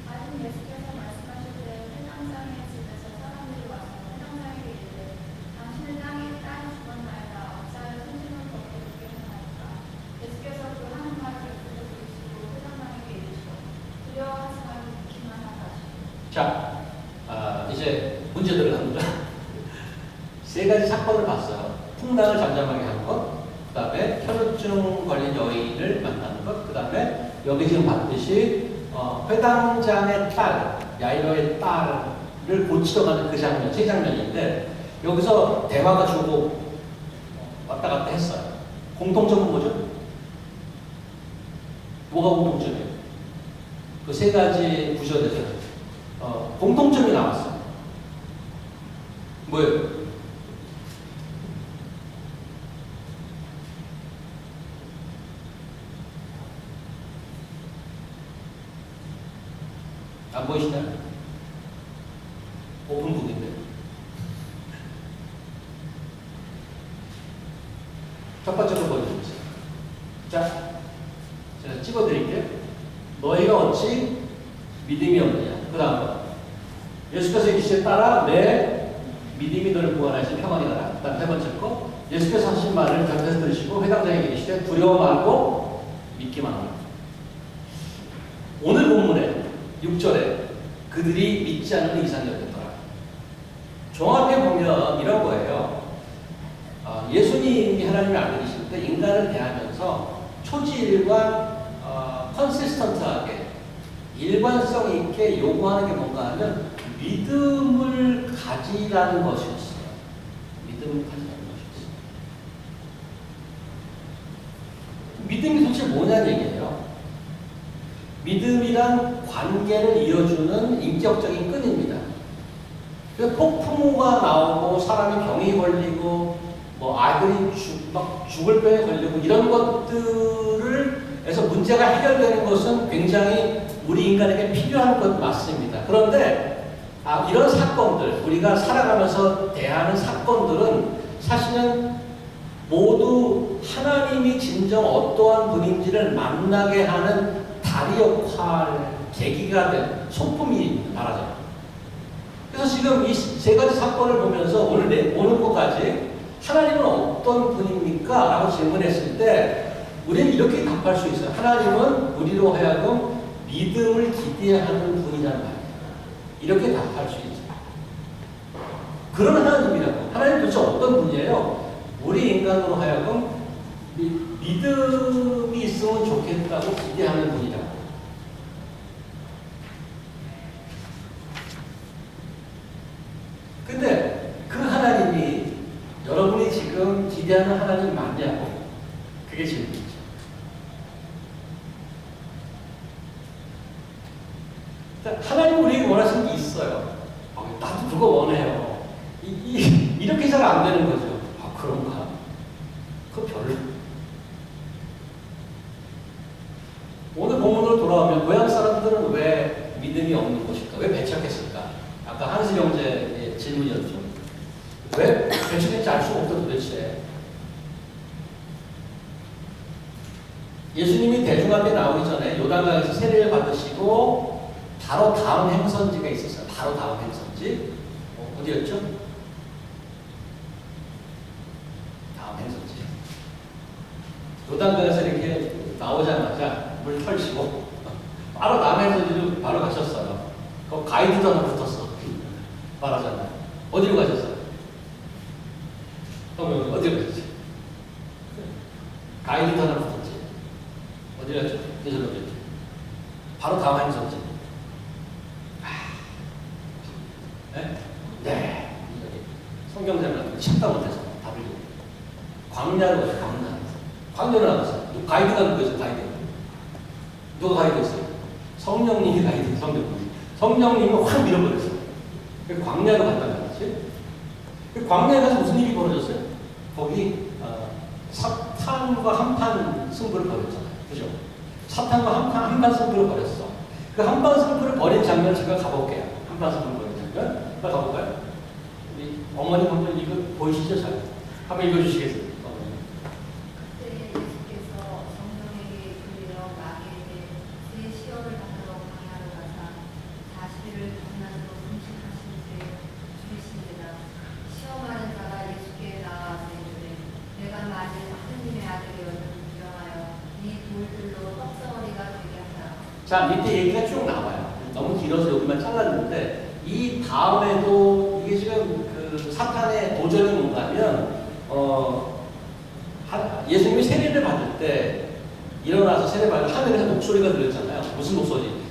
아직 예수께서 말씀하실 때 회당장의 집에서 사람들이 와서 회당장에게 이르되 당신의 땅에 딸이 죽었나이다 어찌하여 손심을 벗게 듣게 하나이까. 예수께서 그 하는 말을 듣고 들으시고 회당장에게 이르시되 두려워하지 말고 믿기만 하라 하시니. 자, 이제 문제 들어갑니다. 세 가지 사건을 봤어요. 풍랑을 잠잠하게 한 것, 그 다음에 혈루증 걸린 여인을 만나는 것, 그 다음에 여기 지금 봤듯이 회당장의 딸, 야이로의 딸을 고치러 가는 그 장면, 세 장면인데 여기서 대화가 주고 왔다 갔다 했어요. 공통점은 뭐죠? 뭐가 공통점이에요? 그 세 가지 구절에서 공통점이 나왔어요. 뭐예요? 안 보이시나요? 오픈북인데. 첫 번째 거 보여주세요. 자, 제가 찍어드릴게요. 너희가 어찌 믿음이 없느냐. 그 다음 예수께서 이기시에 따라 내 믿음이 너를 구원하시 평안이 가라. 그 다음 세 번째 거 예수께서 하신 말을 곁에서 들으시고 회당장에 이르시되 두려워 말고 믿기만 하라. 오늘 본문에 6절에 그들이 믿지 않는 이상이 없더라. 정확히 보면 이런 거예요. 예수님이 하나님의 아들이실 때 인간을 대하면서 초지일관 컨시스턴트하게 일관성 있게 요구하는 게 뭔가 하면 믿음을 가지라는 것이었어요. 믿음을 가지라는 것이었어요. 믿음이 도대체 뭐냐는 얘기예요. 믿음이란 관계를 이어주는 인격적인 끈입니다. 그래서 폭풍우가 나오고 사람이 병이 걸리고 뭐 아들이 죽을 병에 걸리고 이런 것들을 해서 문제가 해결되는 것은 굉장히 우리 인간에게 필요한 것 맞습니다. 그런데 이런 사건들, 우리가 살아가면서 대하는 사건들은 사실은 모두 하나님이 진정 어떠한 분인지를 만나게 하는 다리 역할, 계기가 된 소품이 말하자면. 그래서 지금 이 세 가지 사건을 보면서 오늘 것까지 하나님은 어떤 분입니까? 라고 질문했을 때 우리는 이렇게 답할 수 있어요. 하나님은 우리로 하여금 믿음을 기대하는 분이란 말이에요. 이렇게 답할 수 있어요. 그런 하나님이라고. 하나님 도대체 어떤 분이에요? 우리 인간으로 하여금 믿음이 있으면 좋겠다고 기대하는 분이라고. 근데 그 하나님이 여러분이 지금 기대하는 하나님 맞냐고? 그게 질문이죠. 하나님 우리에게 원하시는 게 있어요. 나도 그거 원해요. 이렇게 잘 안 되는 거죠. 그런가? 그거 별로. 오늘 본문으로 돌아오면 고향 사람들은 왜 믿음이 없는 것일까? 왜 배척했을까? 아까 한스 형제의 질문이었죠. 왜 배척했지 알 수가 없다 도대체. 예수님이 대중 앞에 나오기 전에 요단강에서 세례를 받으시고 바로 다음 행선지가 있었어요. 바로 다음 행선지. 어디였죠? 다음 행선지. 요단강에서 이렇게 나오자마자 물 털시고 바로 다음 행선지로 바로 가셨어요. 그 가이드도 하나 붙었어. 말하잖아요. 어디로 가셨어요? 어디로 가셨지? 가이드도 하나 붙었지. 어디 갔죠? 대전로 갔죠. 바로 다음 행선지. 네? 네. 성경자는 찾다 못해서 답을 줘. 광야로 가서 광야로 나갔어요. 가이드가 누구였어요? 가이드. 누가 가이드였어요? 성령님이 가이드. 성령님이 확 밀어버렸어요. 광야로 갔다 나갔지. 광야에 가서 무슨 일이 벌어졌어요? 거기 사탄과 한판 승부를 벌였잖아요. 그죠? 사탄과 한판 승부를 벌였어. 그 한판 승부를 벌인 장면 제가 가볼게요. 한판 승부를 벌인 장면. 한번 가볼까요? 우리 어머니 한번 이거 보이시죠? 잘. 한번 읽어주시겠어요? 그때 예수께서 성령에게 이르러 마귀에게 새 시험을 받으러 광야로 가사 40일을 밤낮으로 금식하신 후에 죽이시니라. 시험하는 자가 예수께 나와서 이르되 내가 만일 하느님의 아들이어는 명하여 이 돌들로 떡덩어리가 되게 하라. 자, 밑에 얘기가 쭉 나와요. 너무 길어서 여기만 잘랐는데 이 다음에도 이게 지금 그 사탄의 도전이 뭔가면 예수님이 세례를 받을 때 일어나서 세례 받을 때 하늘에서 목소리가 들렸잖아요. 무슨 목소리?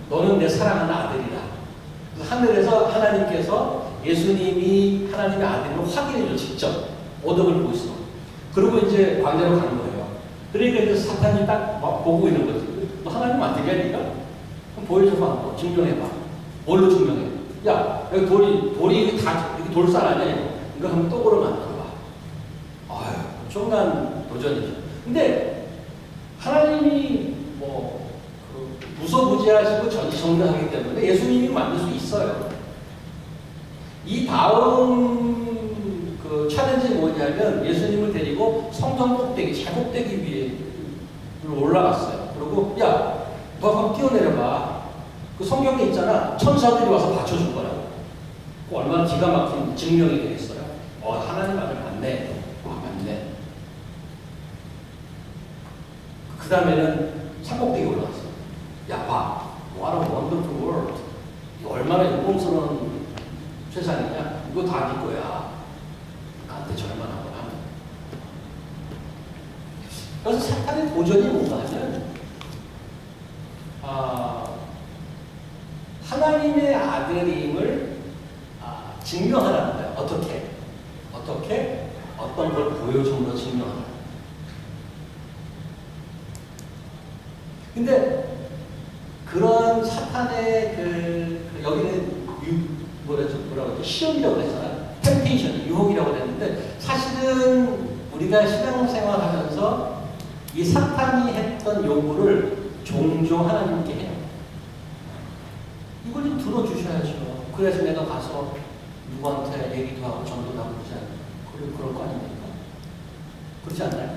너는 내 사랑하는 아들이다. 그래서 하늘에서 하나님께서 예수님이 하나님의 아들임을 확인해줘, 직접. 오덕을 보고 있어. 그리고 이제 광야로 가는 거예요. 그러니까 이제 사탄이 딱 막 보고 있는 거지. 너 하나님 아들이야, 니가? 그럼 보여줘봐. 증명해봐. 뭘로 증명해? 야, 여기 돌이 다 이렇게 돌산 아니야, 이거? 이거 한번 떡으로 만들어봐. 아유, 엄청난 도전이죠. 근데 하나님이 무소부지하시고 전지전능하기 때문에 예수님이 만들 수 있어요. 이 다음 그 챌린지는 뭐냐면 예수님을 데리고 성전 꼭대기, 제꼭대기 위에 올라갔어요. 그리고 야, 너 한번 뛰어내려봐. 그 성경에 있잖아. 천사들이 와서 받쳐줄 거라고. 얼마나 기가 막힌 증명이 되겠어요. 하나님 아들 맞네. 맞네. 그 다음에는 산꼭대기 올라갔어. 야, 봐. What a wonderful world. 이거 얼마나 영광스러운 세상이냐. 이거 다 네 거야. 나한테 절만하구나. 그래서 사탄의 도전이 뭔가 하면 하나님의 아들임을 증명하라는 거예요. 어떻게? 어떤 걸 보여줌으로 증명하라. 근데 그런 사탄의 여기는 뭐라고 하죠? 시험이라고 했잖아요. 템테이션, 유혹이라고 했는데 사실은 우리가 신앙생활 하면서 이 사탄이 했던 요구를 종종 하나님께 해요. 이걸 좀 들어주셔야죠. 그래서 내가 가서 누구한테 얘기도 하고 전도도 하고 그러지 않나요? 그럴 거 아닙니까? 그렇지 않나요?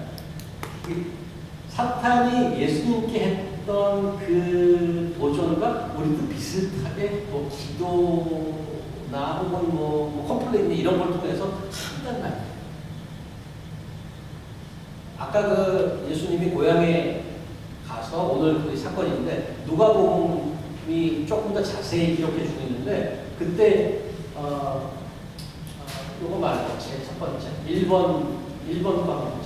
사탄이 예수님께 했던 그 도전과 우리도 비슷하게 기도나 혹은 컴플레인 이런 걸 통해서 한단 말이에요. 아까 그 예수님이 고향에 가서 오늘 그 사건인데 누가복음이 조금 더 자세히 기록해 주고 있는데 그때 요거 말해요. 제 첫 번째 1번 방금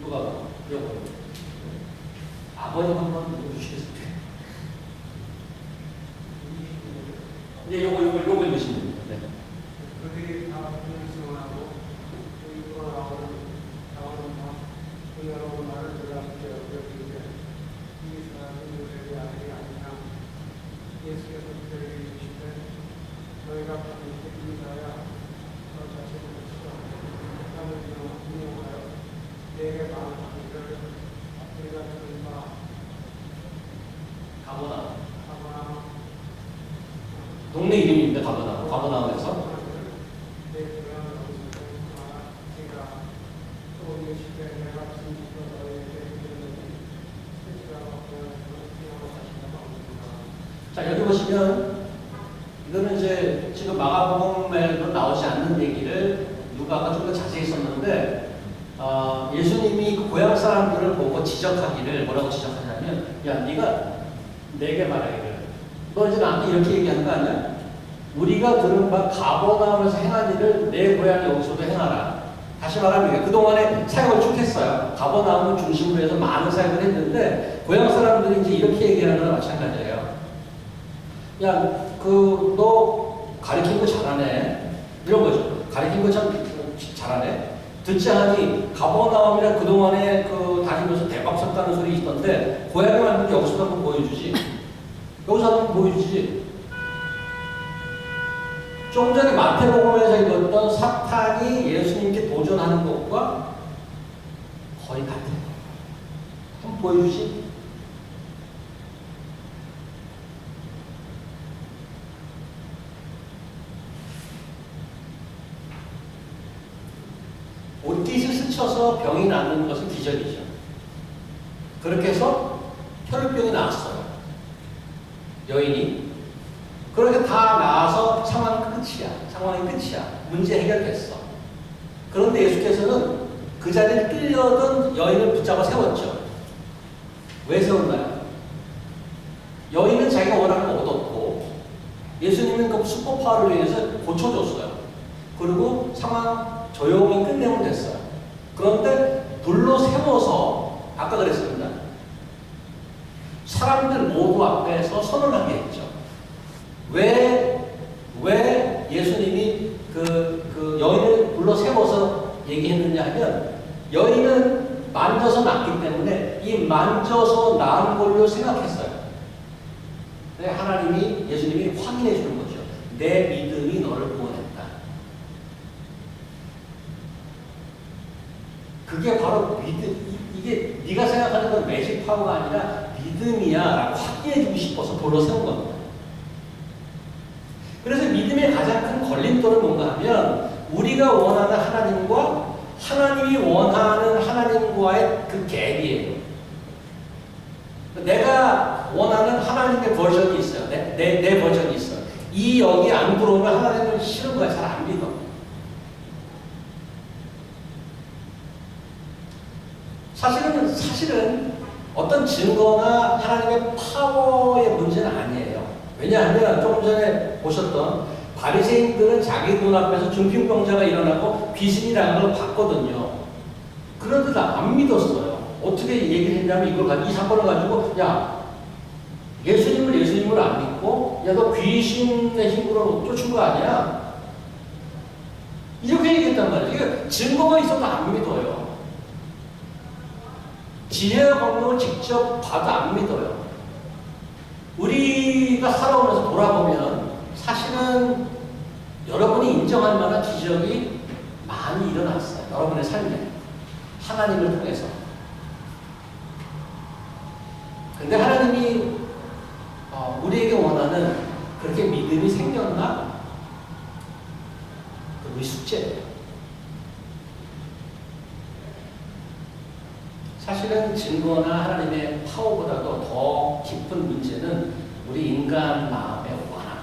누가 요거 아버님 한번 읽어주시겠습니까? 네, 요거 읽으시면 됩니다. 네. 그들이 다 불승하고 일부러 나오는 그 여러분 말을 들었을 때 여기에 이 사람은 요셉의 아들이 아니냐 예수께서 그들에게 이르시되 너희가 받은 책임자야 너 자신을 치러 땅을 인용하여 내게 많은 아들을 우리가 들은 바 가버나움. 동네 이름입니다. 가버나움에서. 자, 여기 보시면 이거는 이제 지금 마가복음에도 나오지 않는 얘기를 누가가 좀 더 자세히 썼는데 예수님이 그 고향 사람들을 보고 지적하기를 뭐라고 지적하냐면 야, 네가 내게 말하기를 너 이제 나한테 이렇게 얘기하는 거 아니야? 우리가 들은 바 가버나움에서 행한 일을 내 고향 여기서도 행하라. 다시 말하면 그동안에 사역을 쭉 했어요. 가버나움을 중심으로 해서 많은 사역을 했는데 고향 사람들이 이제 이렇게 얘기하는 거랑 마찬가지예요. 야, 너 가르친 거 잘하네. 이런 거죠. 가르친 거 참 잘하네. 듣지 않으니 가버나움이라 그동안에 다니면서 대박 쳤다는 소리 있던데 고향에 왔는데 여기서도 한번 보여주지. 여기서 한번 보여주지. 좀 전에 마태복음에서 읽었던 사탄이 예수님께 도전하는 것과 거의 같아요. 한번 보여주지. 옷깃을 스쳐서 병이 낫는 것은 기적이죠. 그렇게 해서 혈루병이 나왔어요. 여인이. 그렇게 다 나와서 상황이 끝이야. 문제 해결됐어. 그런데 예수께서는 그 자리에 끌려던 여인을 붙잡아 세웠죠. 왜 세웠나요? 여인은 자기가 원하는 거 얻었고 예수님은 그 슈퍼파워를 위해서 고쳐줬어요. 그리고 상황 조용히 끝내면 됐어요. 그런데 불러 세워서 아까 그랬습니다. 사람들 모두 앞에서 선언하게 했죠. 왜 예수님이 그 여인을 불러 세워서 얘기했느냐 하면 여인은 만져서 낫기 때문에 이 만져서 나은 걸로 생각했어요. 근데 하나님이 예수님이 확인해 주는 거죠. 내 믿음이 너를 구원했다. 그게 바로 이게 네가 생각하는 건 매직 파워가 아니라 믿음이야 라고 확인해 주고 싶어서 불러 세운 겁니다. 그래서 믿음의 가장 큰 걸림돌은 뭔가 하면 우리가 원하는 하나님과 하나님이 원하는 하나님과의 그 갭이에요. 내가 원하는 하나님의 버전이 있어요. 내 버전이 있어요. 이 여기 안 들어오면 하나님은 싫은 거야. 잘 안 믿어. 사실은 어떤 증거나 하나님의 파워의 문제는 아니에요. 왜냐하면 조금 전에 보셨던 바리새인들은 자기 눈앞에서 중풍병자가 일어나고 귀신이 나간 걸 봤거든요. 그런데 다 안 믿었어요. 어떻게 얘기를 했냐면 이 사건을 가지고 야 예수님을 안 믿고 야 너 귀신의 힘으로 쫓은 거 아니야? 이렇게 얘기했단 말이에요. 이게 증거가 있어도 안 믿어요. 지혜와 권능을 직접 봐도 안 믿어요. 우리가 살아오면서 돌아보면 사실은 여러분이 인정할 만한 기적이 많이 일어났어요. 여러분의 삶에. 하나님을 통해서. 근데 하나님이 우리에게 원하는 그렇게 믿음이 생겼나? 그 우리 숙제예요. 사실은 증거나 하나님의 파워보다도 더 깊은 문제는 우리 인간 마음의 완악함.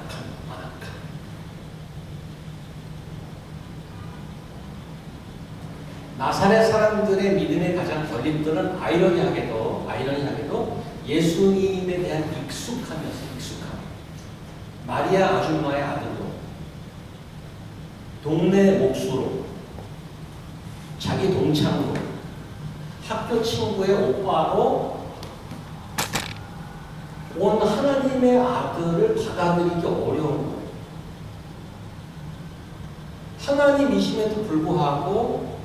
나사렛 사람들의 믿음의 가장 걸림돌은 아이러니하게도 예수님에 대한 익숙함이었어요. 익숙함. 마리아 아줌마의 아들로, 동네 목수로, 자기 동창으로, 학교 친구의 오빠로 온 하나님의 아들을 받아들이기 어려운 거예요. 하나님이심에도 불구하고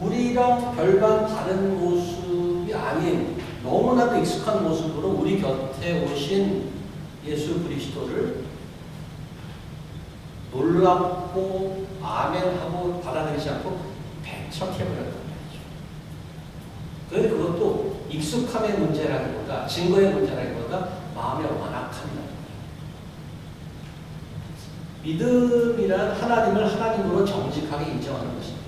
우리랑 별반 다른 모습이 아닌 너무나도 익숙한 모습으로 우리 곁에 오신 예수 그리스도를 놀랍고 아멘하고 받아들이지 않고 배척해버렸던 말이죠. 그런데 그것도 익숙함의 문제라기보다 증거의 문제라기보다 마음의 완악함이라는 거예요. 믿음이란 하나님을 하나님으로 정직하게 인정하는 것입니다.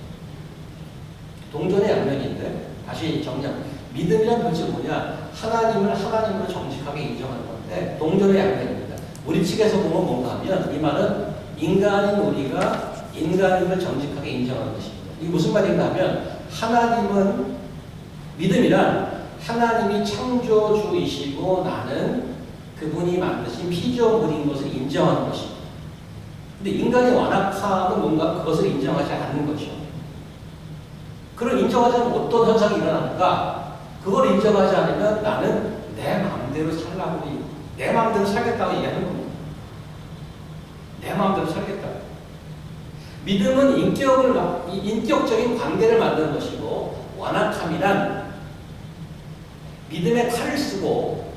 동전의 양면인데 다시 정리합니다. 믿음이란 도대체 뭐냐? 하나님을 하나님으로 정직하게 인정하는 건데 동전의 양면입니다. 우리 측에서 보면 뭔가 하면 이 말은 인간인 우리가 인간임을 정직하게 인정하는 것입니다. 이게 무슨 말인가 하면 하나님은 믿음이란 하나님이 창조주이시고 나는 그분이 만드신 피조물인 것을 인정하는 것입니다. 근데 인간의 완악함은 뭔가 그것을 인정하지 않는 것이죠. 그걸 인정하지 않으면 어떤 현상이 일어나는가? 그걸 인정하지 않으면 나는 내 마음대로 살라고, 내 마음대로 살겠다고 얘기하는 겁니다. 내 마음대로 살겠다. 믿음은 인격적인 관계를 만드는 것이고, 완악함이란 믿음의 칼을 쓰고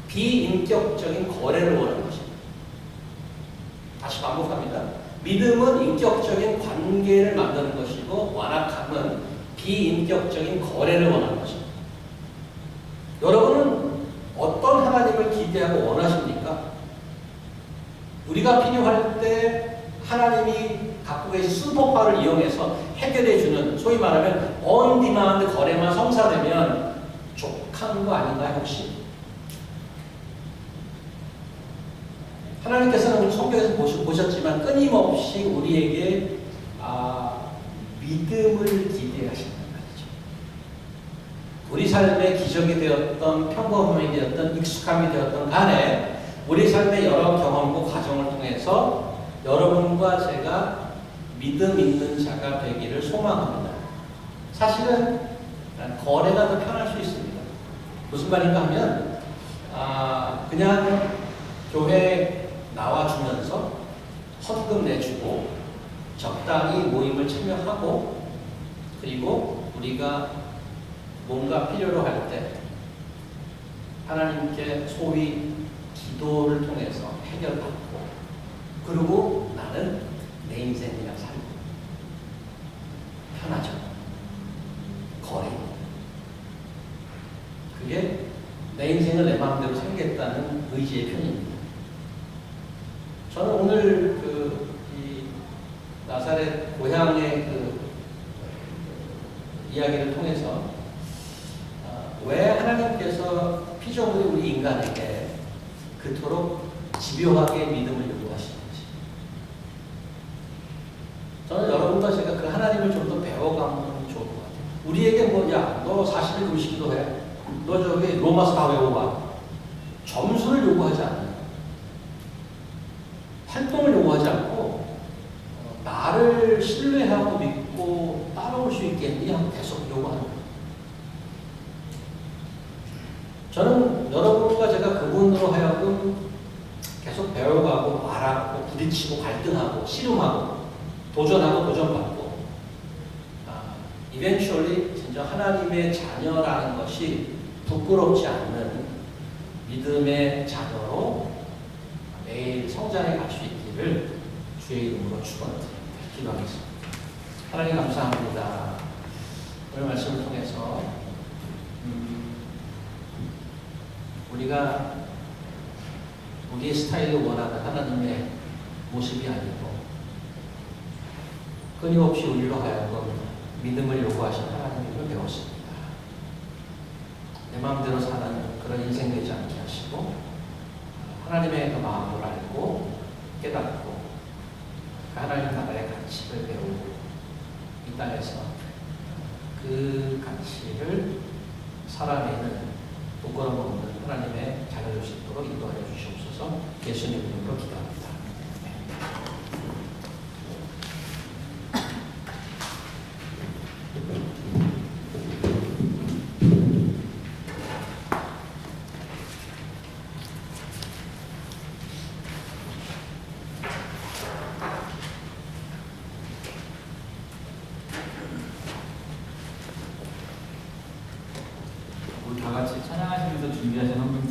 비인격적인 거래를 원하는 것입니다. 다시 반복합니다. 믿음은 인격적인 관계를 만드는 것이고, 완악함은 비인격적인 거래를 원하는 것입니다. 여러분은 어떤 하나님을 기대하고 원하십니까? 우리가 필요할 때 하나님이 갖고 계신 슈퍼파워를 이용해서 해결해주는 소위 말하면 온디마운드 거래만 성사되면 족한 거 아닌가요 혹시? 하나님께서는 우리 성경에서 보셨지만 끊임없이 우리에게 믿음을 기대하신단 말이죠. 우리 삶의 기적이 되었던 평범함이 되었던 익숙함이 되었던 간에 우리 삶의 여러 경험과 과정을 통해서 여러분과 제가 믿음 있는 자가 되기를 소망합니다. 사실은 거래가 더 편할 수 있습니다. 무슨 말인가 하면 그냥 교회 나와주면서 헌금 내주고 적당히 모임을 참여하고 그리고 우리가 뭔가 필요로 할 때 하나님께 소위 기도를 통해서 해결받고 그리고 나는 내 인생 그냥 살고 편하죠. 거래입니다. 그게 내 인생을 내 마음대로 살겠다는 의지의 편입니다. 저는 오늘 이 나사렛 고향의 이야기를 통해서 왜 하나님께서 피조물이 우리 인간에게 그토록 집요하게 믿음을 요구하시는지 저는 여러분과 제가 그 하나님을 좀 더 배워가면 좋을 것 같아요. 우리에게 너 40일 금식기도 해. 너 저기 로마서 다 외워봐. 점수를 요구하지 않아요. 활동을 요구하지 않고 나를 신뢰하고 믿고 따라올 수 있겠니? 하고 계속 요구하는 거예요. 저는 여러분과 제가 그분으로 하여금 계속 배워가고 알아가고 부딪히고 갈등하고 씨름하고 도전하고 도전받고 eventually 진짜 하나님의 자녀라는 것이 부끄럽지 않는 믿음의 자녀로 매일 성장해 갈 수 있기를 주의 이름으로 축원드립니다. 기도하겠습니다. 하나님 감사합니다. 오늘 말씀을 통해서 우리가 우리의 스타일을 원하는 하나님의 모습이 아니고 끊임없이 우리로 하여금 믿음을 요구하신 하나님을 배웠습니다. 내 마음대로 사는 그런 인생 되지 않게 하시고 하나님의 그 마음을 알고 깨닫고 그 하나님 나라의 가치를 배우고 이 땅에서 그 가치를 살아내는 부끄러움 없는 하나님의 자녀 될 수 있도록 인도하여 주시옵소서. 예수님 이름으로 기도합니다. 우리 다 같이 찬양하시면서 준비하신 헌금